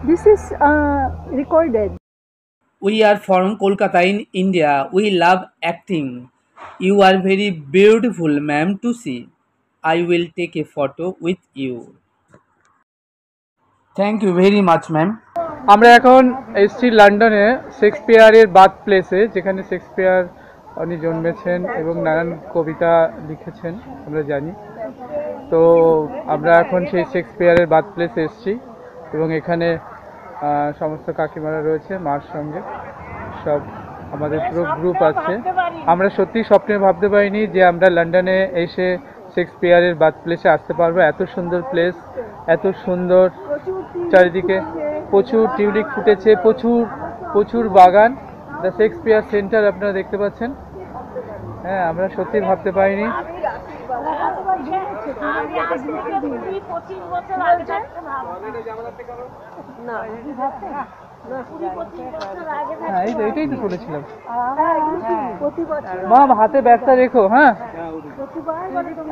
This is recorded. We are from Kolkata in India. We love acting. You are very beautiful, ma'am, to see. I will take a photo with you. Thank you very much, ma'am. আমরা এখন এসছি লন্ডনে শেক্সপিয়ারের birth প্লেসে, যেখানে Shakespeare উনি জন্মেছেন এবং নানান কবিতা লিখেছেন আমরা জানি। তো আমরা এখন সেই শেক্সপিয়ারের বার্থ প্লেসে এসছি এবং এখানে সমস্ত কাকিমারা রয়েছে মার সঙ্গে, সব আমাদের পুরো গ্রুপ আছে। আমরা সত্যি স্বপ্নে ভাবতে পারিনি যে আমরা লন্ডনে এসে শেক্সপিয়ারের বার্থ প্লেসে আসতে পারবো। এত সুন্দর প্লেস, এত সুন্দর চারিদিকে, প্রচুর টিউলিপ ফুটেছে, প্রচুর বাগান। দ্য শেক্সপিয়ার সেন্টার আপনারা দেখতে পাচ্ছেন। হ্যাঁ, আমরা সত্যি ভাবতে পারিনি। হ্যাঁ, এইটাই তো বলেছিলাম। মা হাতে ব্যাগটা রেখো। হ্যাঁ,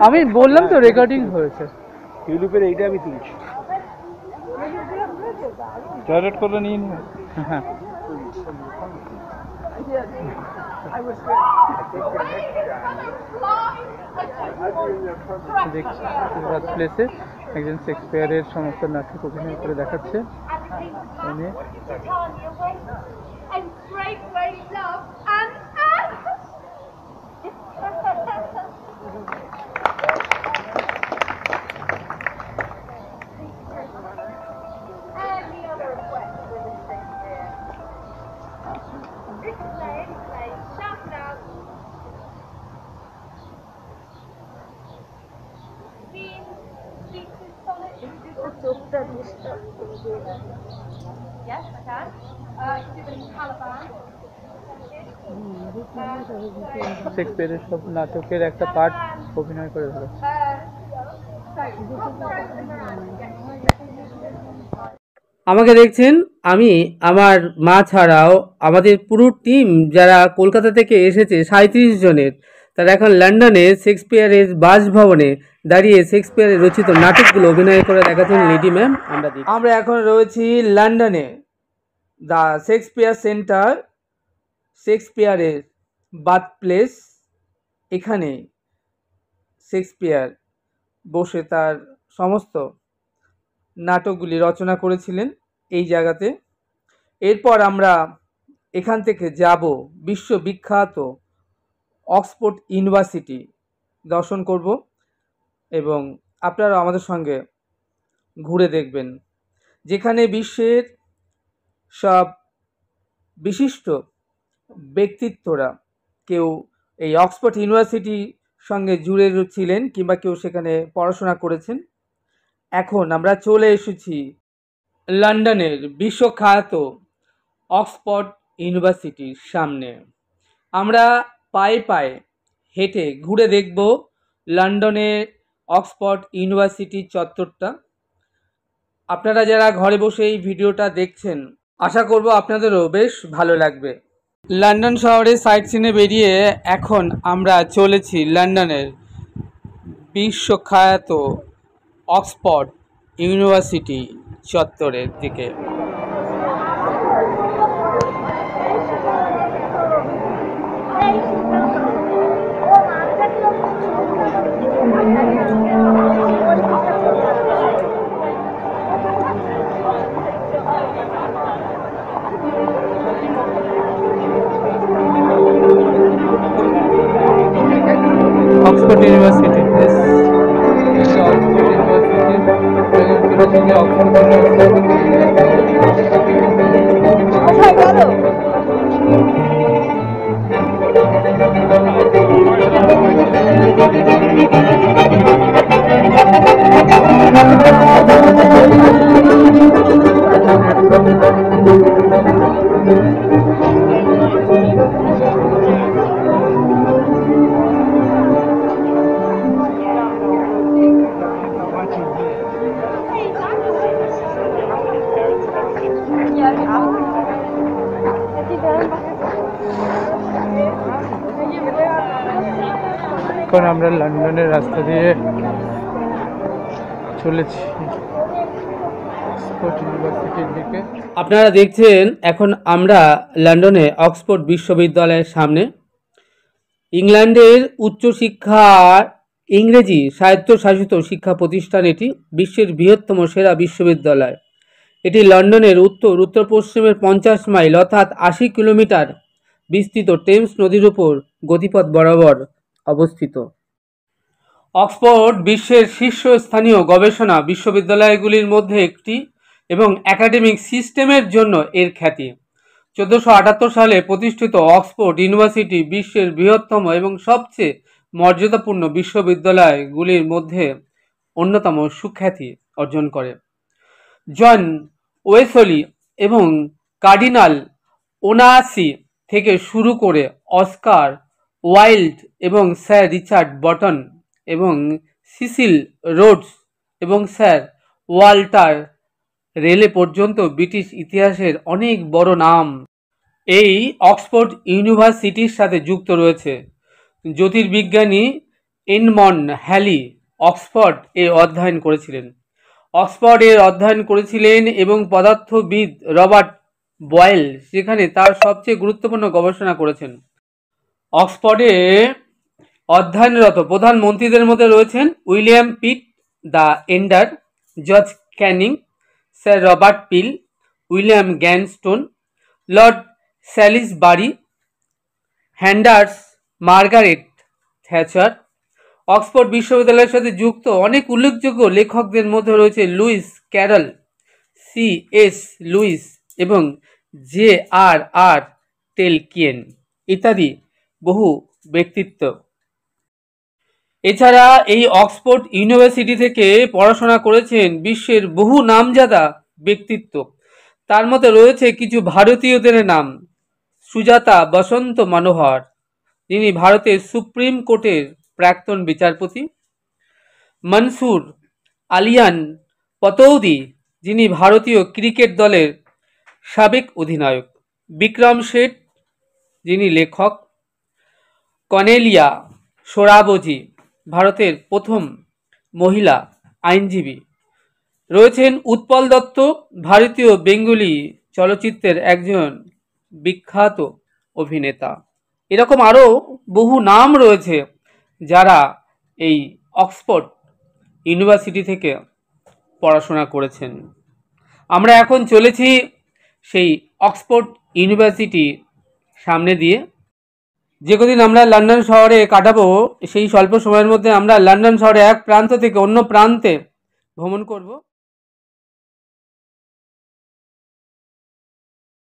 আমি বললাম তো রেকর্ডিং হয়েছে। টিউলিপের এইটা আমি তুলছি, টয়লেট করলে নিয়ে নিয়ে। হ্যাঁ, দেখছি প্লেসে একজন শেক্সপিয়ারের সমস্ত নাটক অভিনয় করে দেখাচ্ছে। শেক্সপিয়ারের সব নাটকের একটা পার্ট অভিনয় করে দেখাচ্ছে। আমাকে দেখছেন, আমি আমার মা ছাড়াও আমাদের পুরো টিম যারা কলকাতা থেকে এসেছে 37 জনের, তারা এখন লন্ডনে শেক্সপিয়ারের বাসভবনে দাঁড়িয়ে শেক্সপিয়ারের রচিত নাটকগুলো অভিনয় করে দেখাচ্ছেন লেডি ম্যাম। আমরা এখন রয়েছি লন্ডনে দ্য শেক্সপিয়ার সেন্টার, শেক্সপিয়ারের বার্থ প্লেস। এখানে শেক্সপিয়ার বসে তার সমস্ত নাটকগুলি রচনা করেছিলেন এই জায়গাতে। এরপর আমরা এখান থেকে যাব বিশ্ববিখ্যাত অক্সফোর্ড ইউনিভার্সিটি দর্শন করব এবং আপনারা আমাদের সঙ্গে ঘুরে দেখবেন, যেখানে বিশ্বের সব বিশিষ্ট ব্যক্তিত্বরা কেউ এই অক্সফোর্ড ইউনিভার্সিটির সঙ্গে জুড়ে ছিলেন কিংবা কেউ সেখানে পড়াশোনা করেছেন। এখন আমরা চলে এসেছি লন্ডনের বিশ্বখ্যাত অক্সফোর্ড ইউনিভার্সিটির সামনে। আমরা পায়ে পায়ে হেঁটে ঘুরে দেখব লন্ডনের অক্সফোর্ড ইউনিভার্সিটির চত্বরটা। আপনারা যারা ঘরে বসে এই ভিডিওটা দেখছেন, আশা করব আপনাদেরও বেশ ভালো লাগবে। লন্ডন শহরে সাইট সিনে বেরিয়ে এখন আমরা চলেছি লন্ডনের বিশ্বখ্যাত অক্সফোর্ড ইউনিভার্সিটি চত্বরের দিকে। অক্সফোর্ড ইউনিভার্সিটি, এখন আমরা লন্ডনের রাস্তা দিয়ে চলেছি অক্সফোর্ড ইউনিভার্সিটির দিকে। আপনারা দেখছেন এখন আমরা লন্ডনে অক্সফোর্ড বিশ্ববিদ্যালয়ের সামনে। ইংল্যান্ডের উচ্চশিক্ষার ইংরেজি স্বায়ত্তশাসিত শিক্ষা প্রতিষ্ঠান এটি। বিশ্বের বৃহত্তম সেরা বিশ্ববিদ্যালয় এটি। লন্ডনের উত্তর পশ্চিমের 50 মাইল অর্থাৎ 80 কিলোমিটার বিস্তৃত টেমস নদীর উপর গতিপথ বরাবর অবস্থিত। অক্সফোর্ড বিশ্বের শীর্ষস্থানীয় গবেষণা বিশ্ববিদ্যালয়গুলির মধ্যে একটি এবং একাডেমিক সিস্টেমের জন্য এর খ্যাতি। 1478 সালে প্রতিষ্ঠিত অক্সফোর্ড ইউনিভার্সিটি বিশ্বের বৃহত্তম এবং সবচেয়ে মর্যাদাপূর্ণ বিশ্ববিদ্যালয়গুলির মধ্যে অন্যতম সুখ্যাতি অর্জন করে। জন ওয়েসলি এবং কার্ডিনাল ওনাসি থেকে শুরু করে অস্কার ওয়াইল্ড এবং স্যার রিচার্ড বটন এবং সিসিল রোডস এবং স্যার ওয়াল্টার রেলে পর্যন্ত ব্রিটিশ ইতিহাসের অনেক বড় নাম এই অক্সফোর্ড ইউনিভার্সিটির সাথে যুক্ত রয়েছে। জ্যোতির্বিজ্ঞানী এডমন্ড হ্যালি অক্সফোর্ড এ অধ্যয়ন করেছিলেন। এবং পদার্থবিদ রবার্ট বয়েল সেখানে তার সবচেয়ে গুরুত্বপূর্ণ গবেষণা করেছেন। অক্সফোর্ডে অধ্যয়নরত প্রধানমন্ত্রীদের মধ্যে রয়েছেন William Pitt the elder, George Canning, sir Robert Peel, William Gladstone, lord Salisbury, হ্যান্ডার্স, মার্গারেট থ্যাচার। অক্সফোর্ড বিশ্ববিদ্যালয়ের সাথে যুক্ত অনেক উল্লেখযোগ্য লেখকদের মধ্যে রয়েছে লুইস ক্যারল, C.S. লুইস এবং J.R.R. টেলকিয়েন ইত্যাদি বহু ব্যক্তিত্ব। এছাড়া এই অক্সফোর্ড ইউনিভার্সিটি থেকে পড়াশোনা করেছেন বিশ্বের বহু নামজাদা ব্যক্তিত্ব। তার মধ্যে রয়েছে কিছু ভারতীয়দের নাম: সুজাতা বসন্ত মনোহর, যিনি ভারতের সুপ্রিম কোর্টের প্রাক্তন বিচারপতি; মনসুর আলিয়ান পতৌদি, যিনি ভারতীয় ক্রিকেট দলের সাবেক অধিনায়ক; বিক্রম শেঠ, যিনি লেখক; কর্নেলিয়া সোরাবজি, ভারতের প্রথম মহিলা আইনজীবী; রয়েছেন উৎপল দত্ত, ভারতীয় বেঙ্গলি চলচ্চিত্রের একজন বিখ্যাত অভিনেতা। এরকম আরও বহু নাম রয়েছে যারা এই অক্সফোর্ড ইউনিভার্সিটি থেকে পড়াশোনা করেছেন। আমরা এখন চলেছি সেই অক্সফোর্ড ইউনিভার্সিটি সামনে দিয়ে। যে কদিন আমরা লন্ডন শহরে কাটাবো সেই স্বল্প সময়ের মধ্যে আমরা লন্ডন শহরে এক প্রান্ত থেকে অন্য প্রান্তে ভ্রমণ করব।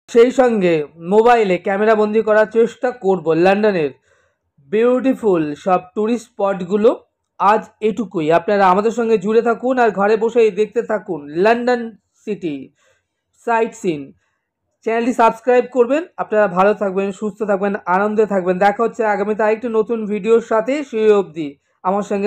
সেই সঙ্গে মোবাইলে ক্যামেরা বন্দি করার চেষ্টা করব লন্ডনের বিউটিফুল সব ট্যুরিস্ট স্পটগুলো। আজ এটুকুই। আপনারা আমাদের সঙ্গে জুড়ে থাকুন আর ঘরে বসেই দেখতে থাকুন লন্ডন সিটি সাইট সিন। চ্যানেলটি সাবস্ক্রাইব করবেন। আপনারা ভালো থাকবেন, সুস্থ থাকবেন, আনন্দে থাকবেন। দেখা হচ্ছে আগামীতে আরেকটি নতুন ভিডিওর সাথে। সেই অবধি আমার সঙ্গে